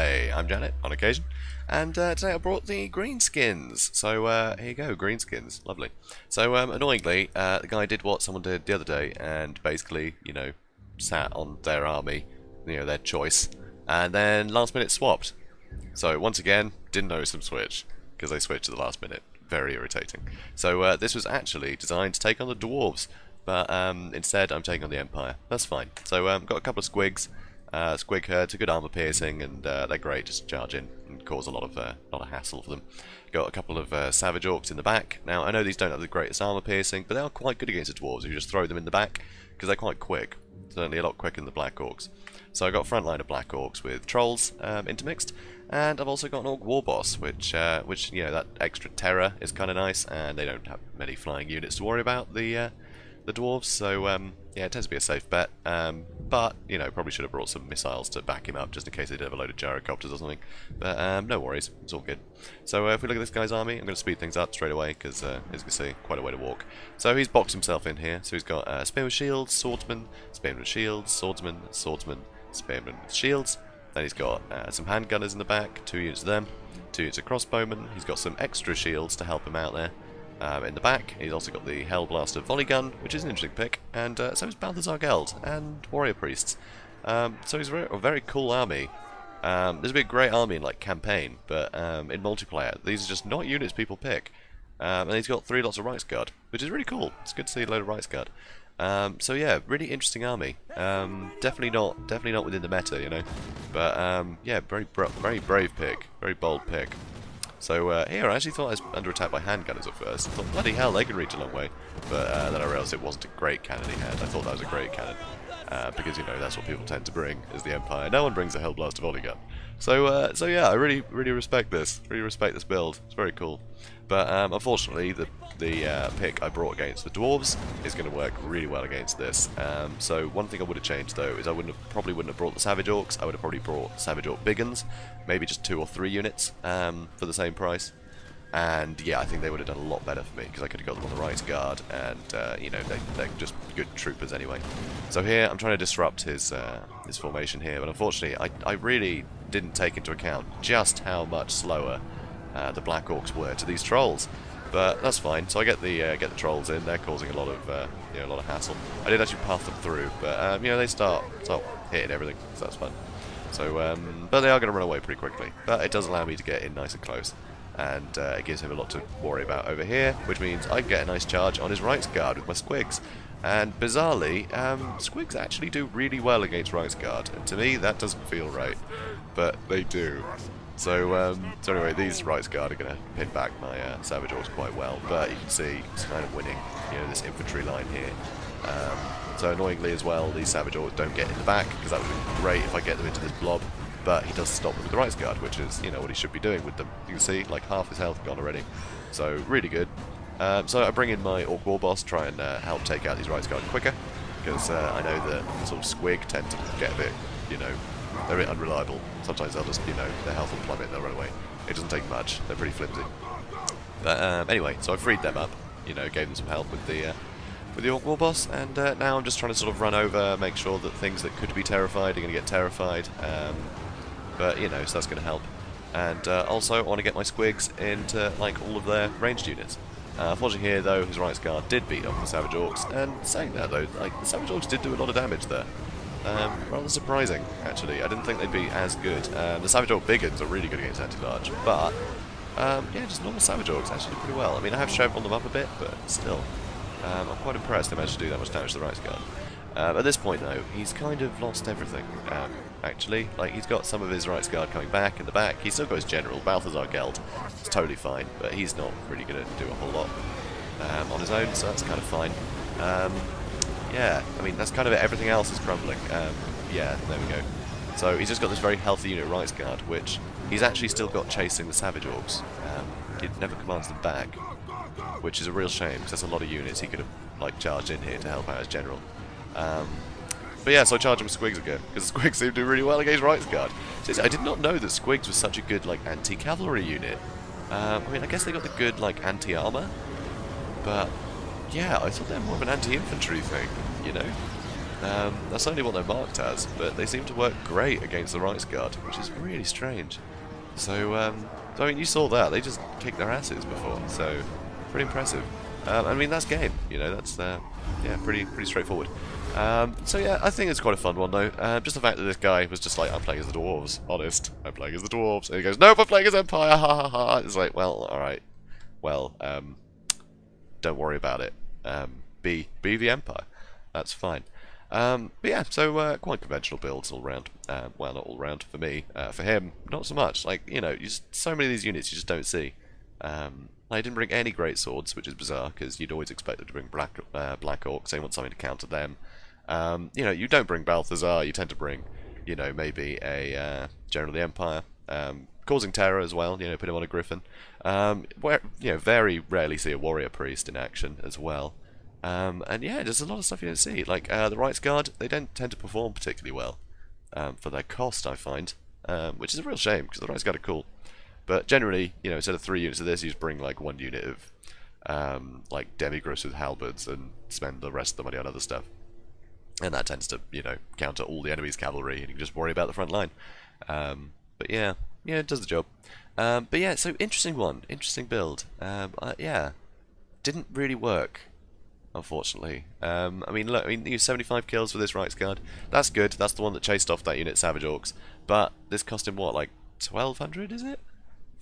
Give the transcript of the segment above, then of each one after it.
Replay. I'm Janet, on occasion, and today I brought the Greenskins. So here you go, Greenskins, lovely. So annoyingly, the guy did what someone did the other day, and basically, you know, sat on their army, you know, their choice, and then last minute swapped. So once again, didn't notice them switch, because they switched at the last minute. Very irritating. So this was actually designed to take on the dwarves, but instead I'm taking on the Empire. That's fine. So got a couple of squigs. Squig herds are good armor piercing, and they're great. Just charge in and cause a lot of hassle for them. Got a couple of savage orcs in the back. Now I know these don't have the greatest armor piercing, but they are quite good against the dwarves if you just throw them in the back, because they're quite quick. Certainly a lot quicker than the black orcs. So I got a front line of black orcs with trolls intermixed, and I've also got an orc war boss, which you know, that extra terror is kind of nice, and they don't have many flying units to worry about, the dwarves. So yeah, it tends to be a safe bet. But you know, probably should have brought some missiles to back him up, just in case they did have a load of gyrocopters or something. But no worries, it's all good. So if we look at this guy's army, I'm going to speed things up straight away, because as you can see, quite a way to walk. So he's boxed himself in here. So he's got spearman with shields, swordsman, spearman with shields, swordsman, swordsman, spearman with shields. Then he's got some handgunners in the back, 2 units of them, 2 units of crossbowmen. He's got some extra shields to help him out there. In the back, he's also got the Hellblaster volley gun, which is an interesting pick, and so is Balthazar Geld and warrior priests. So he's a very cool army. This would be a great army in like campaign, but in multiplayer, these are just not units people pick. And he's got 3 lots of Rights Guard, which is really cool. It's good to see a load of Rights Guard. So yeah, really interesting army. Definitely not within the meta, you know. But yeah, very brave pick, very bold pick. So here, I actually thought I was under attack by handgunners at first. I thought, bloody hell, they can reach a long way. But then I realised it wasn't a great cannon he had. I thought that was a great cannon. Because, you know, that's what people tend to bring, is the Empire. No one brings a Hellblaster volley gun. So yeah, I really respect this. Really respect this build. It's very cool. But unfortunately, the pick I brought against the dwarves is going to work really well against this. So one thing I would have changed though is I probably wouldn't have brought the savage orcs. I would have probably brought savage orc big guns, maybe just 2 or 3 units for the same price. And yeah, I think they would have done a lot better for me, because I could have got them on the right guard, and you know, they're just good troopers anyway. So here I'm trying to disrupt his formation here, but unfortunately I really didn't take into account just how much slower the black orcs were to these trolls. But that's fine. So I get the trolls in. They're causing a lot of you know, a lot of hassle. I did actually path them through, but you know, they start hitting everything, so that's fun. So but they are going to run away pretty quickly. But it does allow me to get in nice and close, and it gives him a lot to worry about over here, which means I get a nice charge on his Rights Guard with my squigs. And bizarrely, squigs actually do really well against Rights Guard, and to me that doesn't feel right, but they do. So anyway, these Rights Guard are going to pin back my Savage Orcs quite well, but you can see it's kind of winning, you know, this infantry line here. So annoyingly as well, these Savage Orcs don't get in the back, because that would be great if I get them into this blob, but he does stop them with the Rights Guard, which is, you know, what he should be doing with them. You can see, like, half his health gone already, so really good. So I bring in my Orc War Boss, try and help take out these Rights Guard quicker, because I know that sort of squig tend to get a bit, you know, they're a bit unreliable. Sometimes they'll just, you know, their health will plummet and they'll run away. It doesn't take much. They're pretty flimsy. But anyway, so I freed them up. You know, gave them some help with the Orc War Boss, and now I'm just trying to sort of run over, make sure that things that could be terrified are going to get terrified. But you know, so that's going to help. And also, I want to get my squigs into like all of their ranged units. Unfortunately here though, his Rights Guard did beat up the Savage Orcs, and saying that though, like, the Savage Orcs did do a lot of damage there. Rather surprising, actually. I didn't think they'd be as good. The Savage Orc big guns are really good against anti-large, but yeah, just normal Savage Orcs actually do pretty well. I mean, I have chevroned them up a bit, but still, I'm quite impressed they managed to do that much damage to the Rights Guard. At this point though, he's kind of lost everything, actually. Like, he's got some of his Rights Guard coming back in the back. He's still got his General, Balthazar Geld. It's totally fine, but he's not really going to do a whole lot on his own, so that's kind of fine. Yeah, I mean, that's kind of it. Everything else is crumbling. Yeah, there we go. So he's just got this very healthy unit Rights Guard, which he's actually still got chasing the Savage Orcs. He never commands them back, which is a real shame, because that's a lot of units he could have like charged in here to help out his General. But yeah, so I charge him with squigs again, because the squigs seem to do really well against Rights Guard. So I did not know that squigs was such a good like anti-cavalry unit. I mean, I guess they got the good like anti-armor, but yeah, I thought they were more of an anti-infantry thing, you know? That's only what they're marked as, but they seem to work great against the Rights Guard, which is really strange. So, I mean, you saw that. They just kicked their asses before, so pretty impressive. I mean, that's game, you know, that's, yeah, pretty straightforward. So yeah, I think it's quite a fun one though. Just the fact that this guy was just like, I'm playing as the dwarves, honest. I'm playing as the dwarves. And he goes, nope, I'm playing as Empire, ha ha ha. It's like, well, alright. Well, don't worry about it. Be the Empire. That's fine. But yeah, so quite conventional builds all round. Well, not all round for me. For him, not so much. Like, you know, so many of these units you just don't see. I didn't bring any great swords, which is bizarre, because you'd always expect them to bring Black Orcs, they want something to counter them. You know, you don't bring Balthazar, you tend to bring, you know, maybe a General of the Empire, causing terror as well, you know, put him on a Griffin. Where, you know, very rarely see a Warrior Priest in action as well. And yeah, there's a lot of stuff you don't see. Like, the Rights Guard, they don't tend to perform particularly well for their cost, I find, which is a real shame, because the Rights Guard are cool. But generally, you know, instead of 3 units of this, you just bring like 1 unit of like Demigriffs with halberds and spend the rest of the money on other stuff. And that tends to, you know, counter all the enemy's cavalry, and you can just worry about the front line. But yeah, it does the job. But yeah, so interesting one, interesting build. Yeah, didn't really work, unfortunately. I mean, look, you used 75 kills for this Rights Guard. That's good. That's the one that chased off that unit Savage Orcs. But this cost him what, like 1,200? Is it?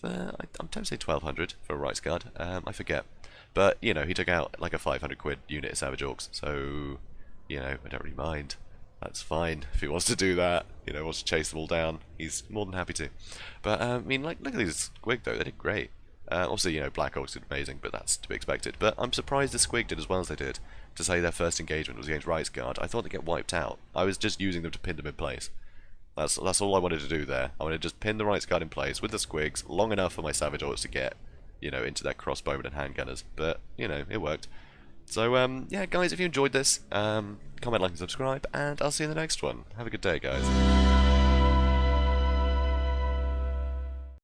I'm tempted to say 1,200 for a Rights Guard. I forget. But you know, he took out like a 500 quid unit of Savage Orcs. So, you know, I don't really mind. That's fine if he wants to do that. You know, wants to chase them all down. He's more than happy to. But I mean, like, look at these Squig though. They did great. Obviously, you know, Black Orcs did amazing, but that's to be expected. But I'm surprised the Squig did as well as they did. To say their first engagement was against Rights Guard, I thought they'd get wiped out. I was just using them to pin them in place. That's all I wanted to do there. I wanted to just pin the Rights Guard in place with the Squigs long enough for my Savage Orcs to get, you know, into their crossbowmen and handgunners. But, you know, it worked. So, yeah, guys, if you enjoyed this, comment, like, and subscribe, and I'll see you in the next one. Have a good day, guys.